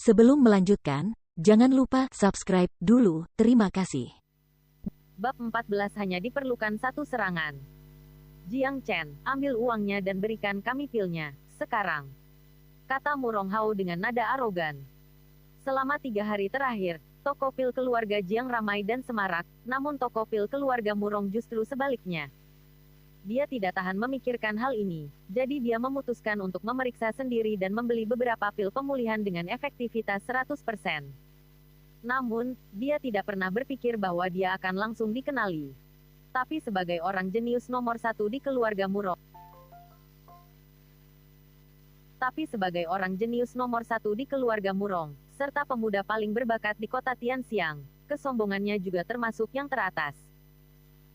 Sebelum melanjutkan, jangan lupa subscribe dulu. Terima kasih. Bab 14 hanya diperlukan satu serangan. Jiang Chen, ambil uangnya dan berikan kami pilnya, sekarang. Kata Murong Hao dengan nada arogan. Selama 3 hari terakhir, toko pil keluarga Jiang ramai dan semarak, namun toko pil keluarga Murong justru sebaliknya. Dia tidak tahan memikirkan hal ini, jadi dia memutuskan untuk memeriksa sendiri dan membeli beberapa pil pemulihan dengan efektivitas 100%. Namun, dia tidak pernah berpikir bahwa dia akan langsung dikenali. Tapi sebagai orang jenius nomor satu di keluarga Murong, serta pemuda paling berbakat di kota Tianxiang, kesombongannya juga termasuk yang teratas.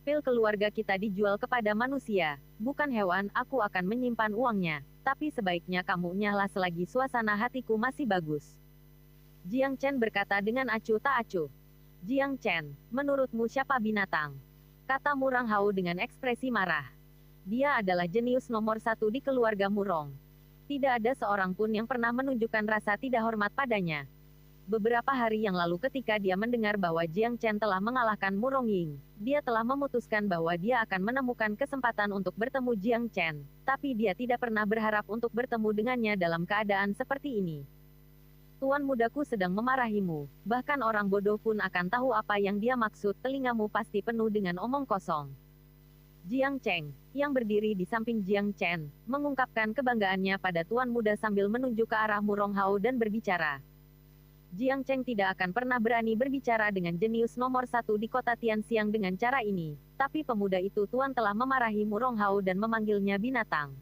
Pil keluarga kita dijual kepada manusia, bukan hewan. Aku akan menyimpan uangnya, tapi sebaiknya kamu nyahlah selagi suasana hatiku masih bagus. Jiang Chen berkata dengan acuh tak acuh. Jiang Chen, menurutmu siapa binatang? Kata Murong Hao dengan ekspresi marah. Dia adalah jenius nomor satu di keluarga Murong. Tidak ada seorang pun yang pernah menunjukkan rasa tidak hormat padanya. Beberapa hari yang lalu ketika dia mendengar bahwa Jiang Chen telah mengalahkan Murong Ying, dia telah memutuskan bahwa dia akan menemukan kesempatan untuk bertemu Jiang Chen, tapi dia tidak pernah berharap untuk bertemu dengannya dalam keadaan seperti ini. Tuan mudaku sedang memarahimu, bahkan orang bodoh pun akan tahu apa yang dia maksud. Telingamu pasti penuh dengan omong kosong. Jiang Chen, yang berdiri di samping Jiang Chen, mengungkapkan kebanggaannya pada tuan muda sambil menunjuk ke arah Murong Hao dan berbicara. Jiang Chen tidak akan pernah berani berbicara dengan jenius nomor satu di kota Tianxiang dengan cara ini, tapi pemuda itu tuan telah memarahi Murong Hao dan memanggilnya binatang.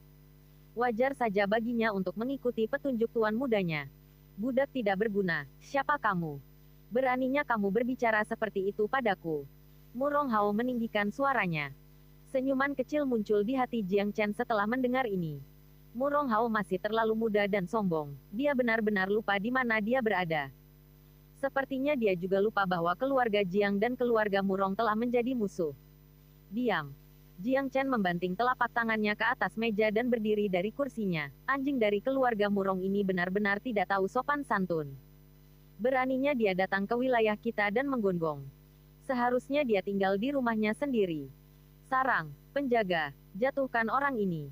Wajar saja baginya untuk mengikuti petunjuk tuan mudanya. Budak tidak berguna, siapa kamu? Beraninya kamu berbicara seperti itu padaku? Murong Hao meninggikan suaranya. Senyuman kecil muncul di hati Jiang Chen setelah mendengar ini. Murong Hao masih terlalu muda dan sombong, dia benar-benar lupa di mana dia berada. Sepertinya dia juga lupa bahwa keluarga Jiang dan keluarga Murong telah menjadi musuh. Diam. Jiang Chen membanting telapak tangannya ke atas meja dan berdiri dari kursinya. Anjing dari keluarga Murong ini benar-benar tidak tahu sopan santun. Beraninya dia datang ke wilayah kita dan menggonggong. Seharusnya dia tinggal di rumahnya sendiri. Sarang, penjaga, jatuhkan orang ini.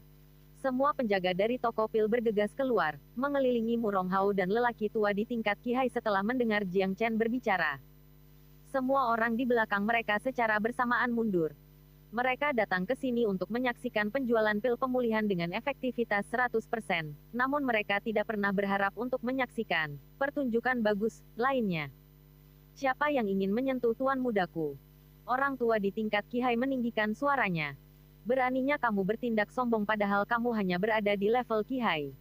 Semua penjaga dari toko pil bergegas keluar, mengelilingi Murong Hao dan lelaki tua di tingkat Qihai setelah mendengar Jiang Chen berbicara. Semua orang di belakang mereka secara bersamaan mundur. Mereka datang ke sini untuk menyaksikan penjualan pil pemulihan dengan efektivitas 100%, namun mereka tidak pernah berharap untuk menyaksikan pertunjukan bagus lainnya. Siapa yang ingin menyentuh tuan mudaku? Orang tua di tingkat Qihai meninggikan suaranya. Beraninya kamu bertindak sombong padahal kamu hanya berada di level Qihai.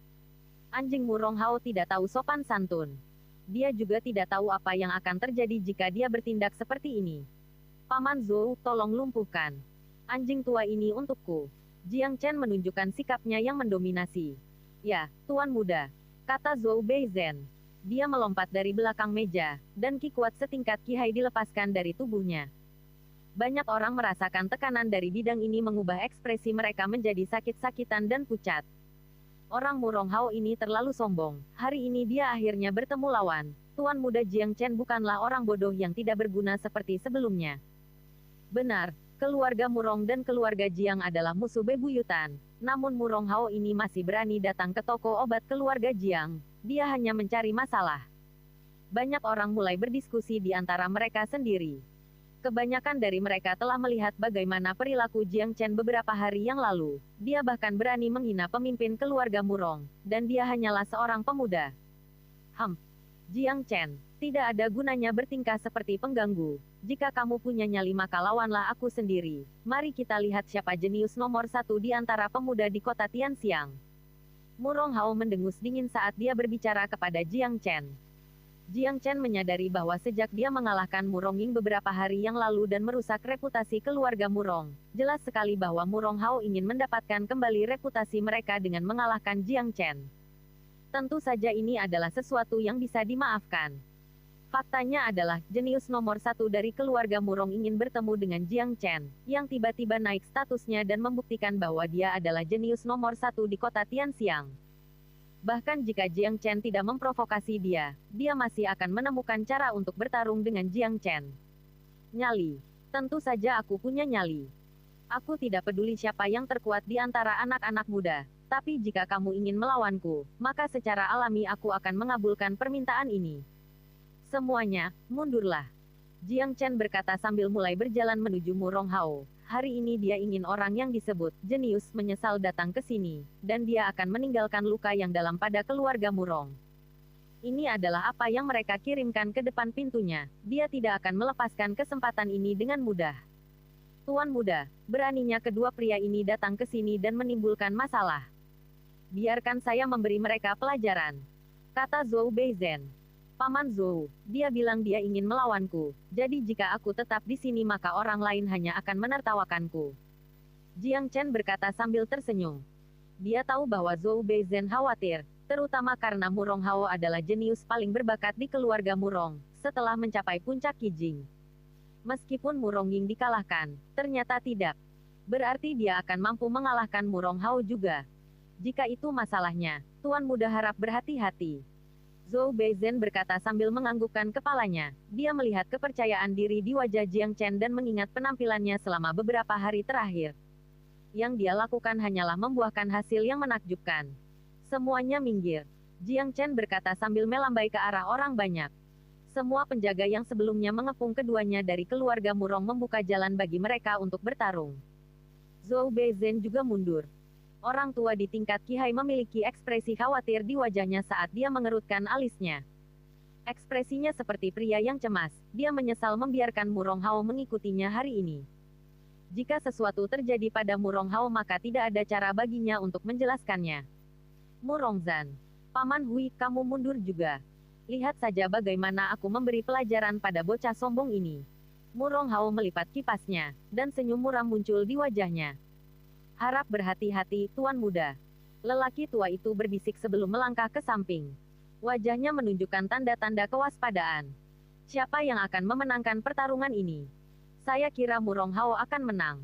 Anjing Murong Hao tidak tahu sopan santun. Dia juga tidak tahu apa yang akan terjadi jika dia bertindak seperti ini. Paman Zhou, tolong lumpuhkan anjing tua ini untukku. Jiang Chen menunjukkan sikapnya yang mendominasi. Ya, tuan muda, kata Zhou Beizhen. Dia melompat dari belakang meja, dan ki kuat setingkat Qihai dilepaskan dari tubuhnya. Banyak orang merasakan tekanan dari bidang ini mengubah ekspresi mereka menjadi sakit-sakitan dan pucat. Orang Murong Hao ini terlalu sombong. Hari ini dia akhirnya bertemu lawan. Tuan muda Jiang Chen bukanlah orang bodoh yang tidak berguna seperti sebelumnya. Benar, keluarga Murong dan keluarga Jiang adalah musuh bebuyutan. Namun Murong Hao ini masih berani datang ke toko obat keluarga Jiang. Dia hanya mencari masalah. Banyak orang mulai berdiskusi di antara mereka sendiri. Kebanyakan dari mereka telah melihat bagaimana perilaku Jiang Chen beberapa hari yang lalu. Dia bahkan berani menghina pemimpin keluarga Murong, dan dia hanyalah seorang pemuda. Jiang Chen, tidak ada gunanya bertingkah seperti pengganggu. Jika kamu punya nyali maka lawanlah aku sendiri. Mari kita lihat siapa jenius nomor satu di antara pemuda di kota Tianxiang. Murong Hao mendengus dingin saat dia berbicara kepada Jiang Chen. Jiang Chen menyadari bahwa sejak dia mengalahkan Murong Ying beberapa hari yang lalu dan merusak reputasi keluarga Murong, jelas sekali bahwa Murong Hao ingin mendapatkan kembali reputasi mereka dengan mengalahkan Jiang Chen. Tentu saja ini adalah sesuatu yang bisa dimaafkan. Faktanya adalah, jenius nomor satu dari keluarga Murong ingin bertemu dengan Jiang Chen, yang tiba-tiba naik statusnya dan membuktikan bahwa dia adalah jenius nomor satu di kota Tianxiang. Bahkan jika Jiang Chen tidak memprovokasi dia, dia masih akan menemukan cara untuk bertarung dengan Jiang Chen. Nyali. Tentu saja aku punya nyali. Aku tidak peduli siapa yang terkuat di antara anak-anak muda. Tapi jika kamu ingin melawanku, maka secara alami aku akan mengabulkan permintaan ini. Semuanya, mundurlah. Jiang Chen berkata sambil mulai berjalan menuju Murong Hao. Hari ini dia ingin orang yang disebut jenius menyesal datang ke sini, dan dia akan meninggalkan luka yang dalam pada keluarga Murong. Ini adalah apa yang mereka kirimkan ke depan pintunya. Dia tidak akan melepaskan kesempatan ini dengan mudah. Tuan muda, beraninya kedua pria ini datang ke sini dan menimbulkan masalah. Biarkan saya memberi mereka pelajaran, kata Zhou Beizhen. Paman Zhou, dia bilang dia ingin melawanku, jadi jika aku tetap di sini maka orang lain hanya akan menertawakanku. Jiang Chen berkata sambil tersenyum. Dia tahu bahwa Zhou Beizhen khawatir, terutama karena Murong Hao adalah jenius paling berbakat di keluarga Murong, setelah mencapai puncak Qijing. Meskipun Murong Ying dikalahkan, ternyata tidak. Berarti dia akan mampu mengalahkan Murong Hao juga. Jika itu masalahnya, Tuan Muda harap berhati-hati. Zhou Beizhen berkata sambil menganggukkan kepalanya. Dia melihat kepercayaan diri di wajah Jiang Chen dan mengingat penampilannya selama beberapa hari terakhir. Yang dia lakukan hanyalah membuahkan hasil yang menakjubkan. Semuanya minggir. Jiang Chen berkata sambil melambai ke arah orang banyak. Semua penjaga yang sebelumnya mengepung keduanya dari keluarga Murong membuka jalan bagi mereka untuk bertarung. Zhou Beizhen juga mundur. Orang tua di tingkat Qihai memiliki ekspresi khawatir di wajahnya saat dia mengerutkan alisnya. Ekspresinya seperti pria yang cemas, dia menyesal membiarkan Murong Hao mengikutinya hari ini. Jika sesuatu terjadi pada Murong Hao maka tidak ada cara baginya untuk menjelaskannya. Murong Zan. Paman Hui, kamu mundur juga. Lihat saja bagaimana aku memberi pelajaran pada bocah sombong ini. Murong Hao melipat kipasnya, dan senyum muram muncul di wajahnya. Harap berhati-hati, Tuan Muda. Lelaki tua itu berbisik sebelum melangkah ke samping. Wajahnya menunjukkan tanda-tanda kewaspadaan. Siapa yang akan memenangkan pertarungan ini? Saya kira Murong Hao akan menang.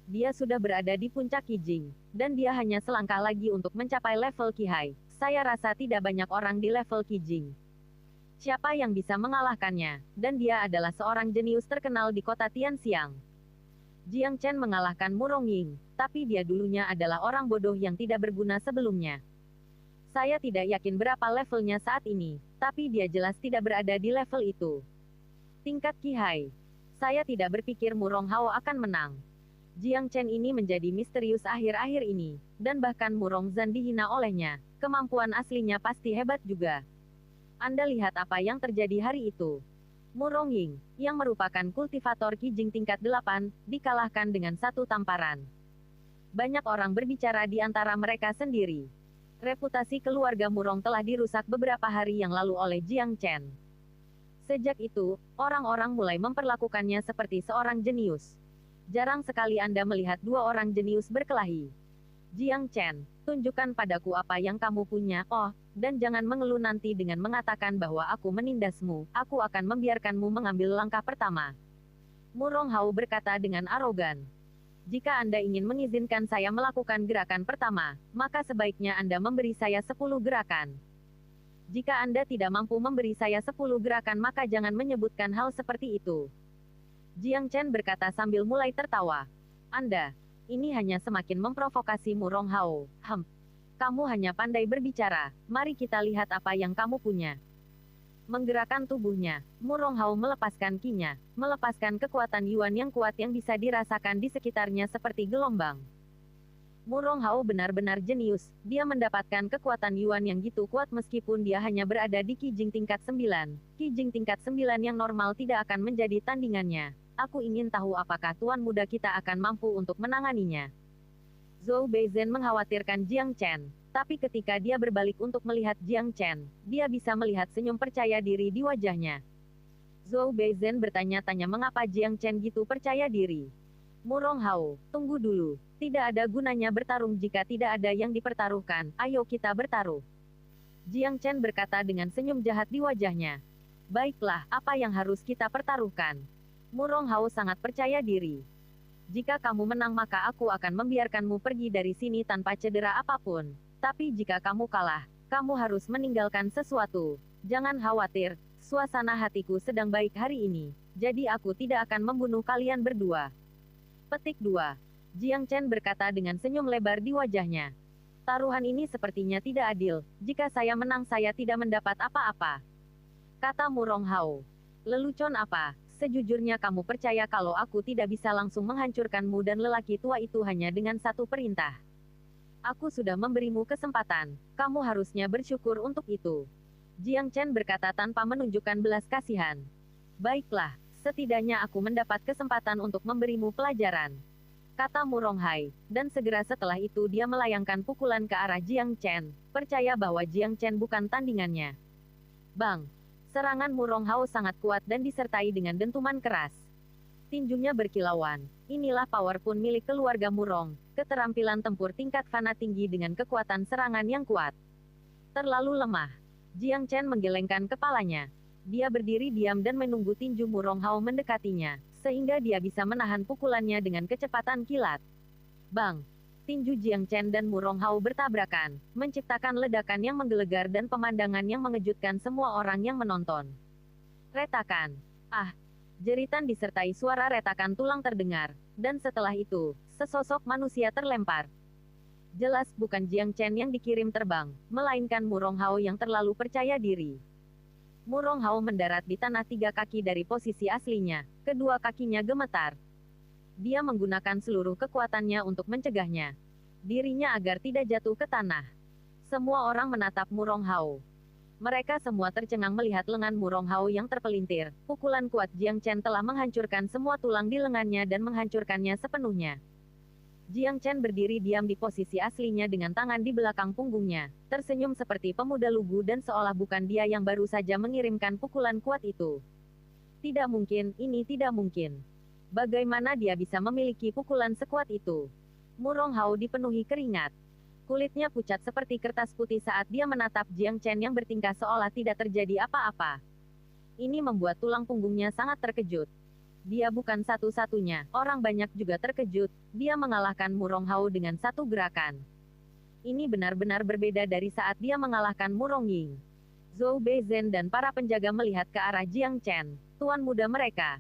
Dia sudah berada di puncak Qijing, dan dia hanya selangkah lagi untuk mencapai level Qihai. Saya rasa tidak banyak orang di level Qijing. Siapa yang bisa mengalahkannya? Dan dia adalah seorang jenius terkenal di kota Tianxiang. Jiang Chen mengalahkan Murong Ying, tapi dia dulunya adalah orang bodoh yang tidak berguna sebelumnya. Saya tidak yakin berapa levelnya saat ini, tapi dia jelas tidak berada di level itu. Tingkat Qihai. Saya tidak berpikir Murong Hao akan menang. Jiang Chen ini menjadi misterius akhir-akhir ini, dan bahkan Murong Zan dihina olehnya. Kemampuan aslinya pasti hebat juga. Anda lihat apa yang terjadi hari itu. Murong Ying, yang merupakan kultivator Qijing tingkat 8, dikalahkan dengan satu tamparan. Banyak orang berbicara di antara mereka sendiri. Reputasi keluarga Murong telah dirusak beberapa hari yang lalu oleh Jiang Chen. Sejak itu, orang-orang mulai memperlakukannya seperti seorang jenius. Jarang sekali Anda melihat dua orang jenius berkelahi. Jiang Chen, tunjukkan padaku apa yang kamu punya, dan jangan mengeluh nanti dengan mengatakan bahwa aku menindasmu, aku akan membiarkanmu mengambil langkah pertama. Murong Hao berkata dengan arogan. Jika Anda ingin mengizinkan saya melakukan gerakan pertama, maka sebaiknya Anda memberi saya 10 gerakan. Jika Anda tidak mampu memberi saya 10 gerakan maka jangan menyebutkan hal seperti itu. Jiang Chen berkata sambil mulai tertawa. Anda, ini hanya semakin memprovokasi Murong Hao. Kamu hanya pandai berbicara, mari kita lihat apa yang kamu punya. Menggerakkan tubuhnya, Murong Hao melepaskan kinya, melepaskan kekuatan Yuan yang kuat yang bisa dirasakan di sekitarnya seperti gelombang. Murong Hao benar-benar jenius, dia mendapatkan kekuatan Yuan yang gitu kuat meskipun dia hanya berada di Qijing tingkat 9. Qijing tingkat 9 yang normal tidak akan menjadi tandingannya. Aku ingin tahu apakah Tuan Muda kita akan mampu untuk menanganinya. Zhou Beizhen mengkhawatirkan Jiang Chen, tapi ketika dia berbalik untuk melihat Jiang Chen, dia bisa melihat senyum percaya diri di wajahnya. Zhou Beizhen bertanya-tanya mengapa Jiang Chen gitu percaya diri. Murong Hao, tunggu dulu, tidak ada gunanya bertarung jika tidak ada yang dipertaruhkan, ayo kita bertaruh. Jiang Chen berkata dengan senyum jahat di wajahnya. Baiklah, apa yang harus kita pertaruhkan? Murong Hao sangat percaya diri. Jika kamu menang maka aku akan membiarkanmu pergi dari sini tanpa cedera apapun. Tapi jika kamu kalah, Kamu harus meninggalkan sesuatu. Jangan khawatir, suasana hatiku sedang baik hari ini. Jadi aku tidak akan membunuh kalian berdua. Petik 2. Jiang Chen berkata dengan senyum lebar di wajahnya. Taruhan ini sepertinya tidak adil. Jika saya menang saya tidak mendapat apa-apa. Kata Murong Hao. Lelucon apa? Sejujurnya kamu percaya kalau aku tidak bisa langsung menghancurkanmu dan lelaki tua itu hanya dengan satu perintah. Aku sudah memberimu kesempatan. Kamu harusnya bersyukur untuk itu. Jiang Chen berkata tanpa menunjukkan belas kasihan. Baiklah, setidaknya aku mendapat kesempatan untuk memberimu pelajaran. Kata Murong Hai, dan segera setelah itu dia melayangkan pukulan ke arah Jiang Chen, percaya bahwa Jiang Chen bukan tandingannya. Bang! Serangan Murong Hao sangat kuat dan disertai dengan dentuman keras. Tinjunya berkilauan. Inilah power pun milik keluarga Murong, keterampilan tempur tingkat fana tinggi dengan kekuatan serangan yang kuat. Terlalu lemah. Jiang Chen menggelengkan kepalanya. Dia berdiri diam dan menunggu tinju Murong Hao mendekatinya, sehingga dia bisa menahan pukulannya dengan kecepatan kilat. Bang! Tinju Jiang Chen dan Murong Hao bertabrakan, menciptakan ledakan yang menggelegar dan pemandangan yang mengejutkan semua orang yang menonton. Retakan. Ah! Jeritan disertai suara retakan tulang terdengar, dan setelah itu, sesosok manusia terlempar. Jelas bukan Jiang Chen yang dikirim terbang, melainkan Murong Hao yang terlalu percaya diri. Murong Hao mendarat di tanah 3 kaki dari posisi aslinya, kedua kakinya gemetar. Dia menggunakan seluruh kekuatannya untuk mencegahnya dirinya agar tidak jatuh ke tanah. Semua orang menatap Murong Hao. Mereka semua tercengang melihat lengan Murong Hao yang terpelintir. Pukulan kuat Jiang Chen telah menghancurkan semua tulang di lengannya dan menghancurkannya sepenuhnya. Jiang Chen berdiri diam di posisi aslinya dengan tangan di belakang punggungnya, tersenyum seperti pemuda lugu dan seolah bukan dia yang baru saja mengirimkan pukulan kuat itu. Tidak mungkin, ini tidak mungkin. Bagaimana dia bisa memiliki pukulan sekuat itu? Murong Hao dipenuhi keringat. Kulitnya pucat seperti kertas putih saat dia menatap Jiang Chen yang bertingkah seolah tidak terjadi apa-apa. Ini membuat tulang punggungnya sangat terkejut. Dia bukan satu-satunya, orang banyak juga terkejut. Dia mengalahkan Murong Hao dengan satu gerakan. Ini benar-benar berbeda dari saat dia mengalahkan Murong Ying. Zhou Beizhen dan para penjaga melihat ke arah Jiang Chen, tuan muda mereka.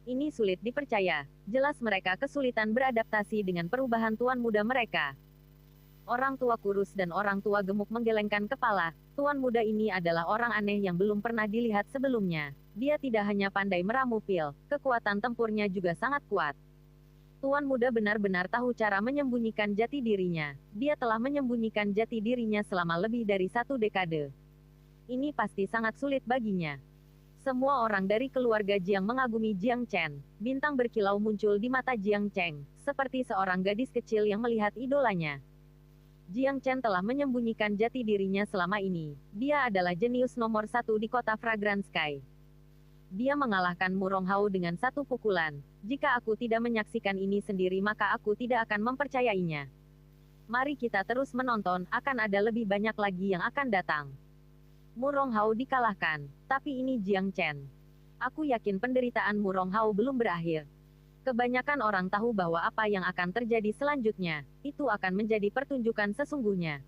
Ini sulit dipercaya, jelas mereka kesulitan beradaptasi dengan perubahan tuan muda mereka. Orang tua kurus dan orang tua gemuk menggelengkan kepala. Tuan muda ini adalah orang aneh yang belum pernah dilihat sebelumnya. Dia tidak hanya pandai meramu pil, kekuatan tempurnya juga sangat kuat. Tuan muda benar-benar tahu cara menyembunyikan jati dirinya. Dia telah menyembunyikan jati dirinya selama lebih dari 1 dekade. Ini pasti sangat sulit baginya. Semua orang dari keluarga Jiang mengagumi Jiang Chen. Bintang berkilau muncul di mata Jiang Chen, seperti seorang gadis kecil yang melihat idolanya. Jiang Chen telah menyembunyikan jati dirinya selama ini. Dia adalah jenius nomor 1 di kota Fragrant Sky. Dia mengalahkan Murong Hao dengan satu pukulan. Jika aku tidak menyaksikan ini sendiri maka aku tidak akan mempercayainya. Mari kita terus menonton, akan ada lebih banyak lagi yang akan datang. Murong Hao dikalahkan, tapi ini Jiang Chen. Aku yakin penderitaan Murong Hao belum berakhir. Kebanyakan orang tahu bahwa apa yang akan terjadi selanjutnya, itu akan menjadi pertunjukan sesungguhnya.